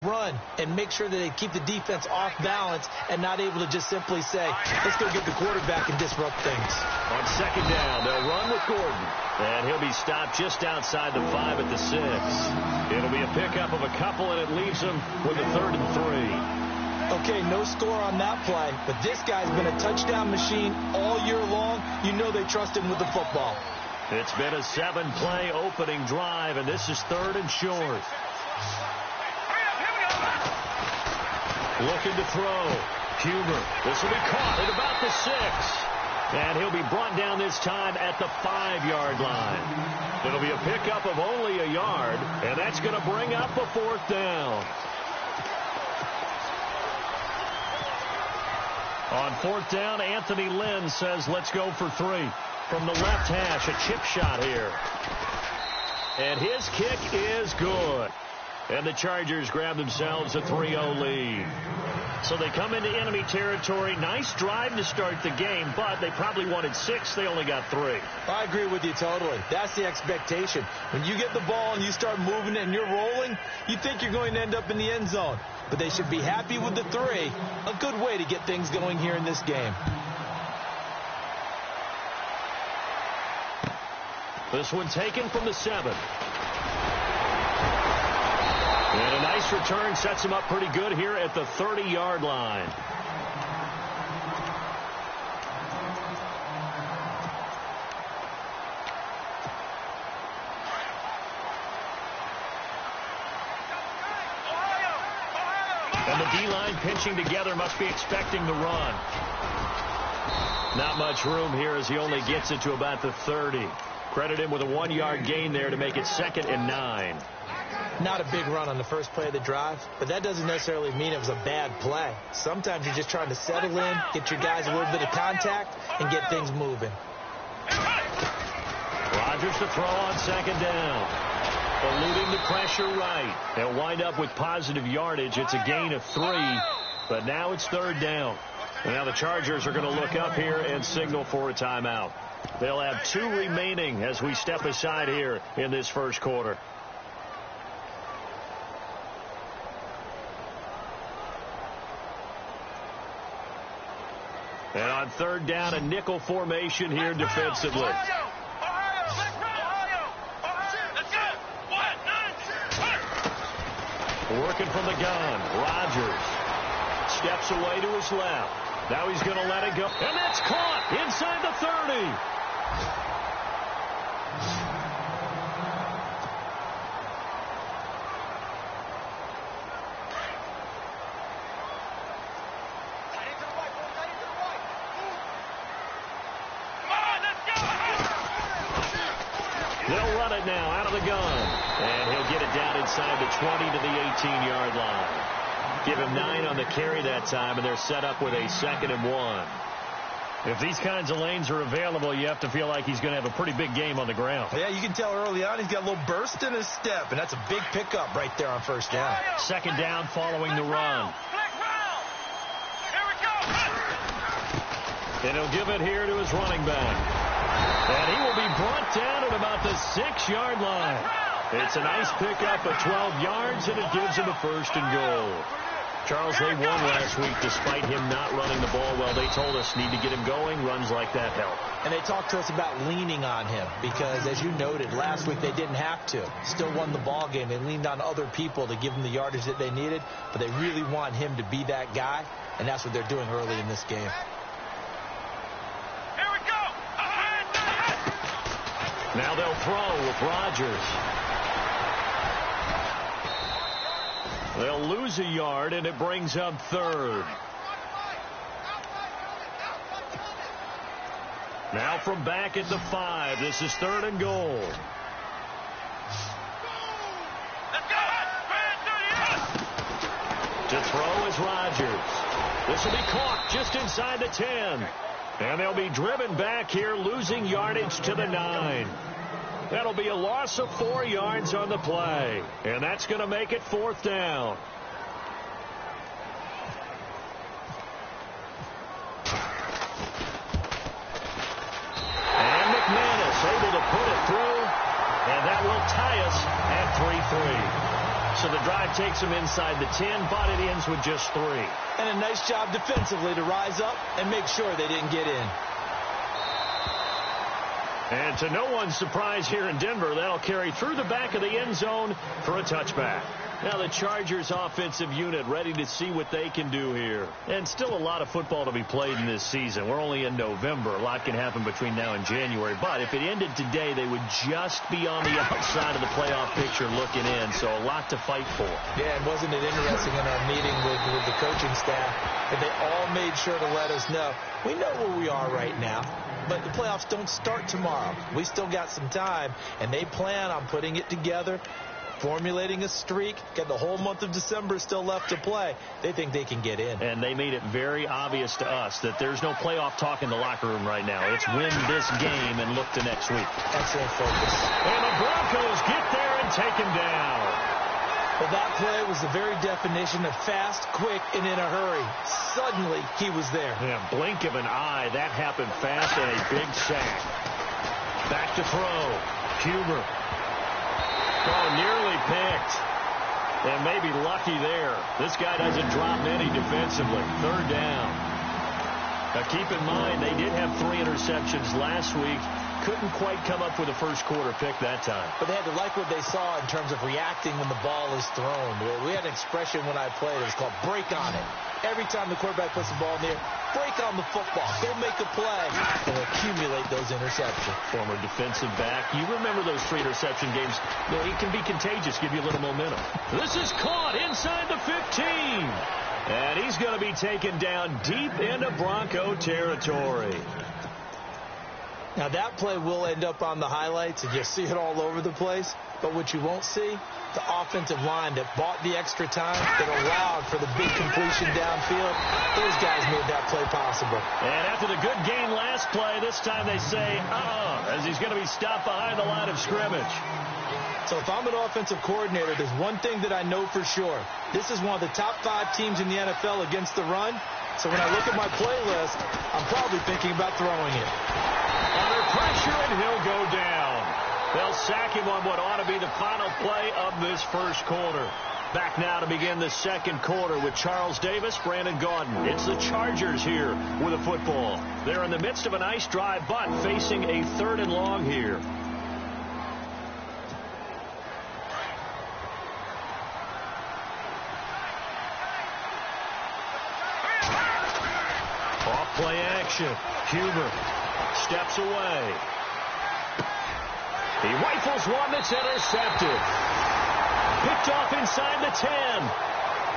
run and make sure that they keep the defense off balance and not able to just simply say, let's go get the quarterback and disrupt things. On second down, they'll run with Gordon. And he'll be stopped just outside the 5 at the 6. It'll be a pickup of a couple, and it leaves them with a 3rd and 3. Okay, no score on that play, but this guy's been a touchdown machine all year long. You know they trust him with the football. It's been a 7-play opening drive, and this is 3rd and short. Looking to throw. Huber. This will be caught at about the 6. And he'll be brought down this time at the 5-yard line. It'll be a pickup of only a yard, and that's going to bring up a 4th down. On 4th down, Anthony Lynn says, let's go for 3. From the left hash, a chip shot here. And his kick is good. And the Chargers grab themselves a 3-0 lead. So they come into enemy territory. Nice drive to start the game, but they probably wanted 6. They only got 3. I agree with you totally. That's the expectation. When you get the ball and you start moving it and you're rolling, you think you're going to end up in the end zone. But they should be happy with the 3. A good way to get things going here in this game. This one taken from the 7. And a nice return sets him up pretty good here at the 30-yard line. And the D-line pinching together, must be expecting the run. Not much room here as he only gets it to about the 30. Credit him with a 1-yard gain there to make it 2nd and 9. Not a big run on the first play of the drive, but that doesn't necessarily mean it was a bad play. Sometimes you're just trying to settle in, get your guys a little bit of contact, and get things moving. Rodgers to throw on 2nd down. Eluding the pressure right. They'll wind up with positive yardage. It's a gain of 3, but now it's 3rd down. And now the Chargers are going to look up here and signal for a timeout. They'll have 2 remaining as we step aside here in this first quarter. And on 3rd down, a nickel formation here defensively. Working from the gun. Rodgers steps away to his left. Now he's going to let it go. And that's caught inside the 30. They'll run it now out of the gun. And he'll get it down inside the 20 to the 18-yard line. Give him 9 on the carry that time, and they're set up with a 2nd and 1. If these kinds of lanes are available, you have to feel like he's going to have a pretty big game on the ground. Yeah, you can tell early on he's got a little burst in his step, and that's a big pickup right there on 1st down. 2nd down following the run. And he'll give it here to his running back. And he will be brought down at about the 6-yard line. It's a nice pickup of 12 yards, and it gives him a 1st and goal. Charles, they won last week despite him not running the ball well. They told us need to get him going. Runs like that help. And they talked to us about leaning on him because, as you noted, last week they didn't have to. Still won the ball game. They leaned on other people to give them the yardage that they needed, but they really want him to be that guy, and that's what they're doing early in this game. Now they'll throw with Rodgers. They'll lose a yard, and it brings up 3rd. Now from back at the 5, this is 3rd and goal. To throw is Rodgers. This will be caught just inside the 10. And they'll be driven back here, losing yardage to the 9. That'll be a loss of 4 yards on the play. And that's going to make it 4th down. And McManus able to put it through. And that will tie us at 3-3. So the drive takes them inside the 10, but it ends with just 3. And a nice job defensively to rise up and make sure they didn't get in. And to no one's surprise here in Denver, that'll carry through the back of the end zone for a touchback. Now the Chargers offensive unit ready to see what they can do here. And still a lot of football to be played in this season. We're only in November. A lot can happen between now and January. But if it ended today, they would just be on the outside of the playoff picture looking in. So a lot to fight for. Yeah, and wasn't it interesting in our meeting with the coaching staff that they all made sure to let us know, we know where we are right now, but the playoffs don't start tomorrow. We still got some time, and they plan on putting it together, formulating a streak, get the whole month of December still left to play. They think they can get in. And they made it very obvious to us that there's no playoff talk in the locker room right now. It's win this game and look to next week. Excellent focus. And the Broncos get there and take him down. Well, that play was the very definition of fast, quick, and in a hurry. Suddenly, he was there. Yeah, blink of an eye. That happened fast and a big sack. Back to throw. Huber. Oh, nearly picked. And maybe lucky there. This guy doesn't drop any defensively. 3rd down. Now, keep in mind, they did have 3 interceptions last week. Couldn't quite come up with a first-quarter pick that time. But they had to like what they saw in terms of reacting when the ball is thrown. We had an expression when I played. It was called break on it. Every time the quarterback puts the ball in the air, break on the football. Go make a play and accumulate those interceptions. Former defensive back. You remember those 3 interception games. It can be contagious, give you a little momentum. This is caught inside the 15. And he's going to be taken down deep into Bronco territory. Now, that play will end up on the highlights, and you'll see it all over the place. But what you won't see, the offensive line that bought the extra time, that allowed for the big completion downfield, those guys made that play possible. And after the good gain last play, this time they say, as he's going to be stopped behind the line of scrimmage. So if I'm an offensive coordinator, there's one thing that I know for sure. This is one of the top 5 teams in the NFL against the run. So when I look at my playlist, I'm probably thinking about throwing it. Under pressure, and he'll go down. They'll sack him on what ought to be the final play of this first quarter. Back now to begin the second quarter with Charles Davis, Brandon Gaudin. It's the Chargers here with a football. They're in the midst of a nice drive, but facing a 3rd and long here. Off play action. Huber steps away. He rifles one that's intercepted. Picked off inside the 10.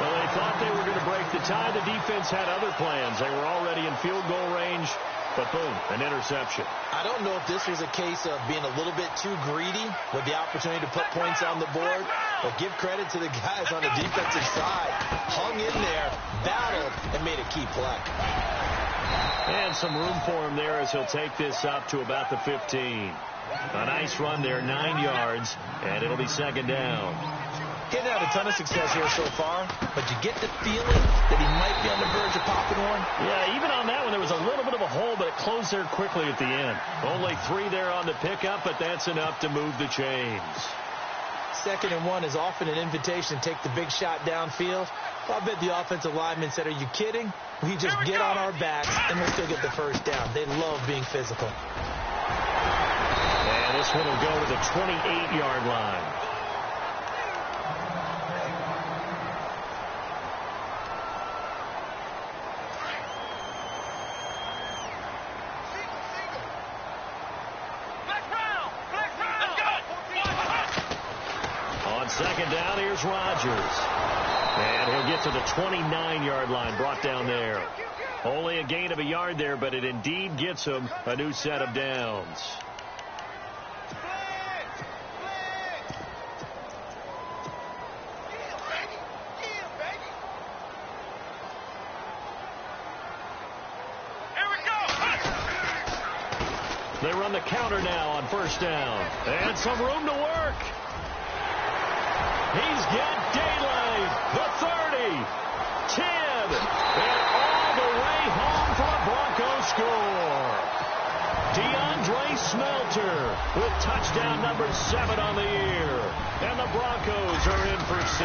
Well, they thought they were going to break the tie. The defense had other plans. They were already in field goal range, but boom, an interception. I don't know if this was a case of being a little bit too greedy with the opportunity to put points on the board, but give credit to the guys on the defensive side. Hung in there, battled, and made a key play. And some room for him there as he'll take this up to about the 15. A nice run there, 9 yards, and it'll be 2nd down. Getting had a ton of success here so far, but you get the feeling that he might be on the verge of popping one. Yeah, even on that one, there was a little bit of a hole, but it closed there quickly at the end. Only 3 there on the pickup, but that's enough to move the chains. 2nd and 1 is often an invitation to take the big shot downfield. I bet the offensive lineman said, are you kidding? We just get on our backs, and we'll still get the first down. They love being physical. And this one will go to the 28-yard line. On 2nd down, here's Rodgers. And he'll get to the 29-yard line, brought down there. Only a gain of a yard there, but it indeed gets him a new set of downs. They run the counter now on 1st down. And some room to work. He's got daylight. The 30. 10. And all the way home for a Bronco score. DeAndre Clay Smelter with touchdown number 7 on the year. And the Broncos are in for 6.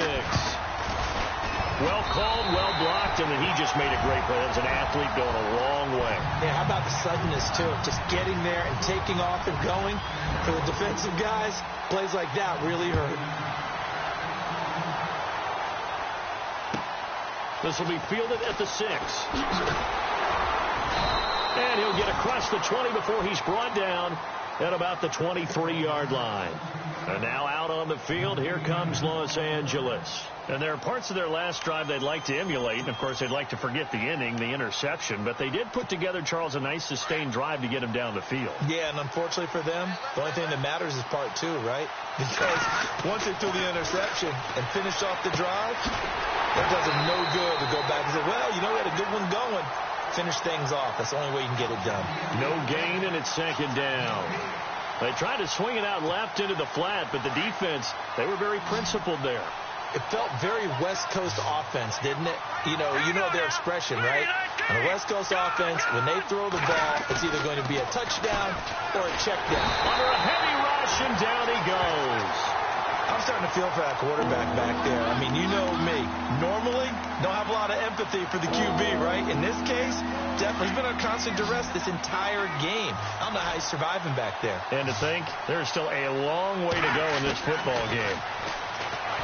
Well called, well blocked, and then he just made a great play. That's an athlete going a long way. Yeah, how about the suddenness, too? Just getting there and taking off and going. For the defensive guys, plays like that really hurt. This will be fielded at the 6. And he'll get across the 20 before he's brought down at about the 23-yard line. And now out on the field, here comes Los Angeles. And there are parts of their last drive they'd like to emulate. And, of course, they'd like to forget the inning, the interception. But they did put together, Charles, a nice sustained drive to get him down the field. Yeah, and unfortunately for them, the only thing that matters is part 2, right? Because once they threw the interception and finished off the drive, that does them no good to go back and say, well, you know, we had a good one going. Finish things off. That's the only way you can get it done. No gain, and it's 2nd down. They tried to swing it out left into the flat, but the defense, they were very principled there. It felt very West Coast offense, didn't it? You know their expression, right? On a West Coast offense, when they throw the ball, it's either going to be a touchdown or a check down. Under a heavy rush, and down he goes. I'm starting to feel for that quarterback back there. I mean, you know me. Normally, don't have a lot of empathy for the QB, right? In this case, definitely he's been under constant duress this entire game. I don't know how he's surviving back there. And to think, there's still a long way to go in this football game.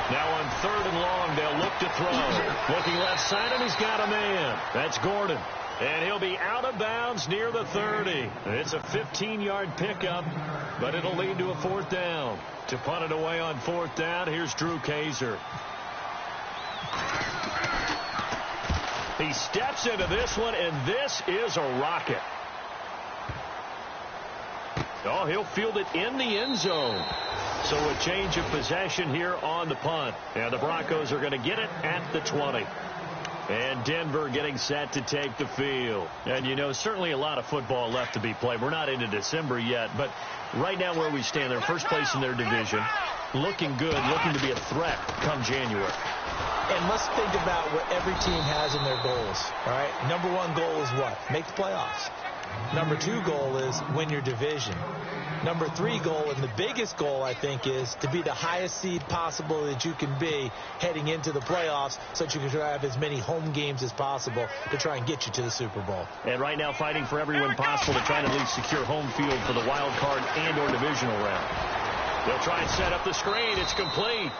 Now on 3rd and long, they'll look to throw. Looking left side, and he's got a man. That's Gordon. And he'll be out of bounds near the 30. It's a 15-yard pickup, but it'll lead to a 4th down. To punt it away on 4th down, here's Drew Kaiser. He steps into this one, and this is a rocket. Oh, he'll field it in the end zone. So a change of possession here on the punt. And the Broncos are going to get it at the 20. And Denver getting set to take the field. And, you know, certainly a lot of football left to be played. We're not into December yet, but right now where we stand, they're first place in their division. Looking good, looking to be a threat come January. And let's think about what every team has in their goals, all right? Number 1 goal is what? Make the playoffs. Number 2 goal is win your division. Number 3 goal, and the biggest goal, I think, is to be the highest seed possible that you can be heading into the playoffs so that you can have as many home games as possible to try and get you to the Super Bowl. And right now fighting for everyone possible to try and at least secure home field for the wild card and or divisional round. They'll try and set up the screen. It's complete.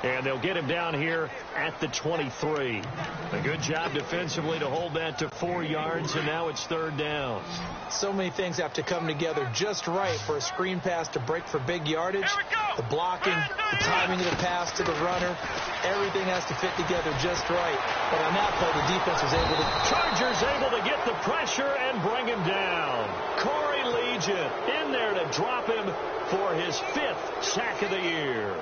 And they'll get him down here at the 23. A good job defensively to hold that to 4 yards, and now it's 3rd down. So many things have to come together just right for a screen pass to break for big yardage. The blocking, the timing of the pass to the runner, everything has to fit together just right. But on that play, the defense was able to... Chargers able to get the pressure and bring him down. Corey Legion in there to drop him for his 5th sack of the year.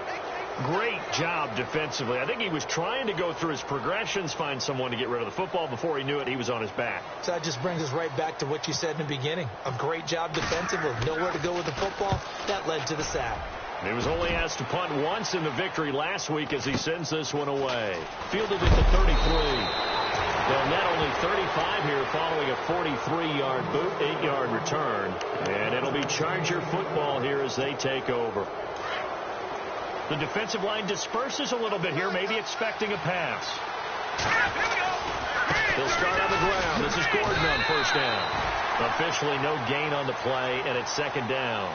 Great job defensively. I think he was trying to go through his progressions, find someone to get rid of the football. Before he knew it, he was on his back. So that just brings us right back to what you said in the beginning. A great job defensively. Nowhere to go with the football. That led to the sack. He was only asked to punt once in the victory last week as he sends this one away. Fielded at the 33. They'll net only 35 here following a 43-yard boot, 8-yard return. And it'll be Charger football here as they take over. The defensive line disperses a little bit here, maybe expecting a pass. They'll start on the ground. This is Gordon on 1st down. Officially no gain on the play, and it's 2nd down.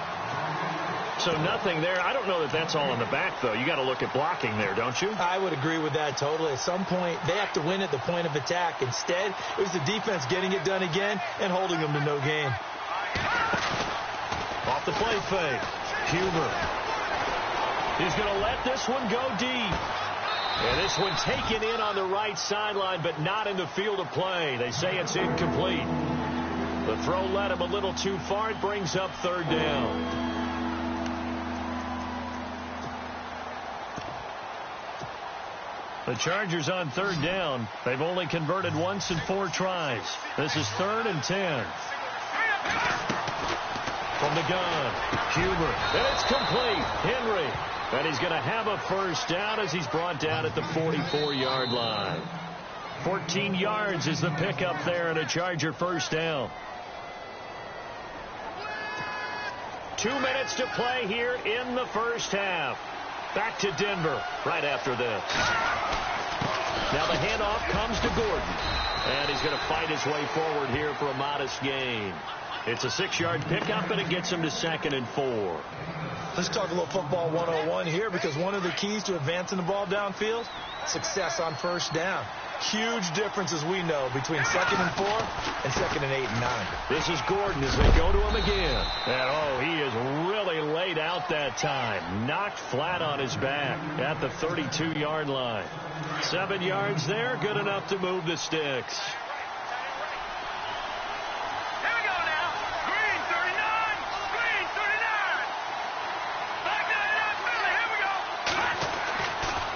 So nothing there. I don't know that that's all in the back, though. You got to look at blocking there, don't you? I would agree with that totally. At some point, they have to win at the point of attack. Instead, it was the defense getting it done again and holding them to no gain. Off the play fake. Huber. He's going to let this one go deep. And this one taken in on the right sideline, but not in the field of play. They say it's incomplete. The throw led him a little too far. It brings up 3rd down. The Chargers on 3rd down. They've only converted once in 4 tries. This is 3rd and 10. From the gun, Huber. And it's complete. Henry. And he's going to have a 1st down as he's brought down at the 44-yard line. 14 yards is the pickup there and a Charger 1st down. 2 minutes to play here in the first half. Back to Denver right after this. Now the handoff comes to Gordon. And he's going to fight his way forward here for a modest gain. It's a 6-yard pickup, and it gets him to 2nd and 4. Let's talk a little football 101 here, because one of the keys to advancing the ball downfield, success on first down. Huge difference, as we know, between 2nd and 4 and 2nd and 8 and 9. This is Gordon as they go to him again. And, he is really laid out that time. Knocked flat on his back at the 32-yard line. 7 yards there, good enough to move the sticks.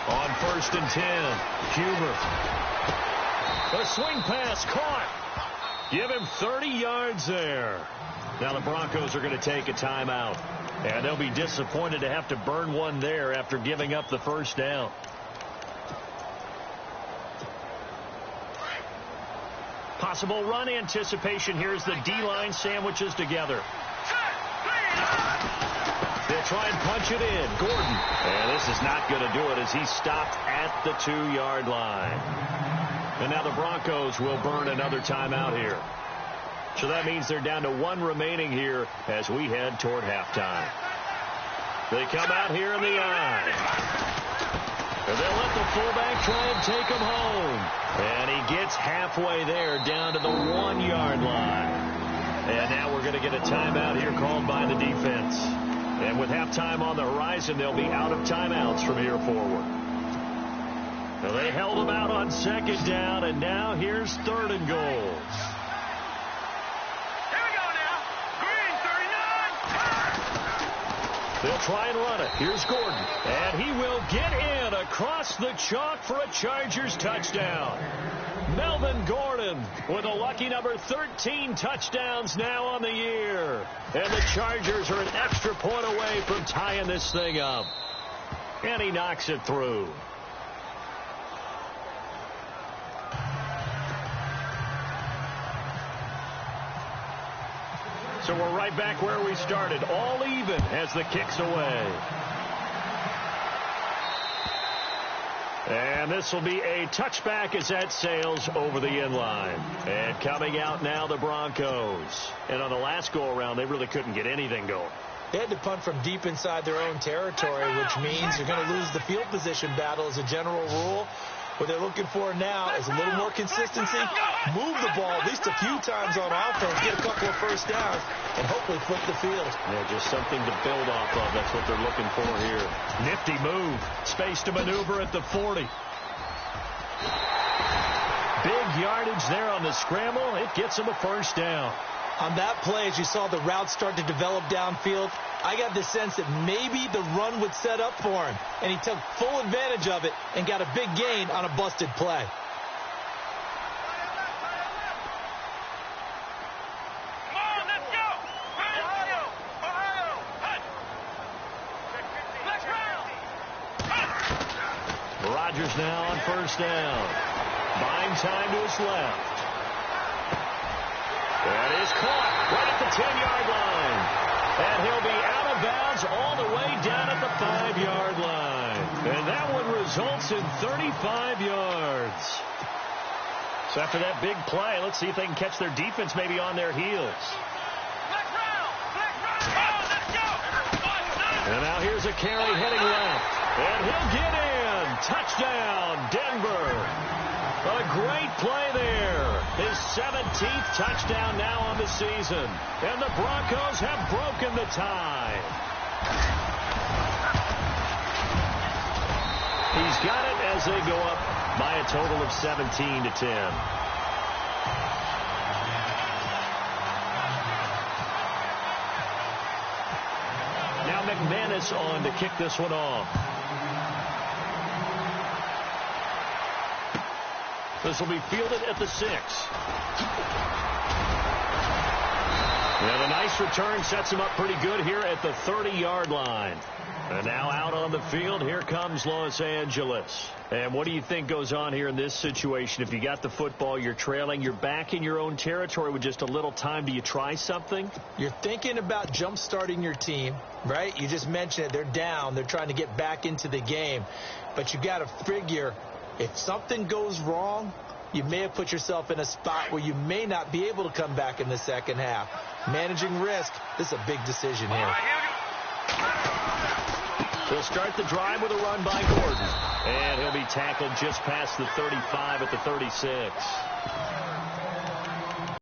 On 1st and 10, Huber. A swing pass caught. Give him 30 yards there. Now the Broncos are going to take a timeout. And they'll be disappointed to have to burn one there after giving up the first down. Possible run anticipation. Here's the D-line sandwiches together. They'll try and punch it in. Gordon. And this is not going to do it as he's stopped at the 2-yard line. And now the Broncos will burn another timeout here. So that means they're down to 1 remaining here as we head toward halftime. They come out here in the eye. And they'll let the fullback try and take him home. And he gets halfway there down to the 1-yard line. And now we're going to get a timeout here called by the defense. And with halftime on the horizon, they'll be out of timeouts from here forward. Now they held them out on 2nd down, and now here's 3rd and goal. Here we go now. Green, 39. They'll try and run it. Here's Gordon. And he will get in across the chalk for a Chargers touchdown. Melvin Gordon with a lucky number 13 touchdowns now on the year. And the Chargers are an extra point away from tying this thing up. And he knocks it through. So we're right back where we started. All even as the kick's away. And this will be a touchback as that sails over the end line. And coming out now, the Broncos. And on the last go-around, they really couldn't get anything going. They had to punt from deep inside their own territory, which means you're going to lose the field position battle as a general rule. What they're looking for now is a little more consistency, move the ball at least a few times on offense, get a couple of first downs, and hopefully flip the field. Yeah, just something to build off of. That's what they're looking for here. Nifty move. Space to maneuver at the 40. Big yardage there on the scramble. It gets them a first down. On that play, as you saw the route start to develop downfield, I got the sense that maybe the run would set up for him. And he took full advantage of it and got a big gain on a busted play. Come on, let's go. Ohio. Let's round. Rodgers now on first down. Buying time to his left. That is caught right at the 10-yard line. And he'll be out of bounds all the way down at the 5-yard line. And that one results in 35 yards. So after that big play, let's see if they can catch their defense maybe on their heels. Let's round. Let's go. And now here's a carry heading left. And he'll get in. Touchdown, Denver. A great play there. His 17th touchdown now on the season. And the Broncos have broken the tie. He's got it as they go up by a total of 17-10. Now McManus on to kick this one off. This will be fielded at the 6. And a nice return sets him up pretty good here at the 30-yard line. And now out on the field, here comes Los Angeles. And what do you think goes on here in this situation? If you got the football, you're trailing, you're back in your own territory with just a little time. Do you try something? You're thinking about jump-starting your team, right? You just mentioned it. They're down. They're trying to get back into the game. But you got to figure if something goes wrong, you may have put yourself in a spot where you may not be able to come back in the second half. Managing risk, this is a big decision here. He'll start the drive with a run by Gordon. And he'll be tackled just past the 35 at the 36.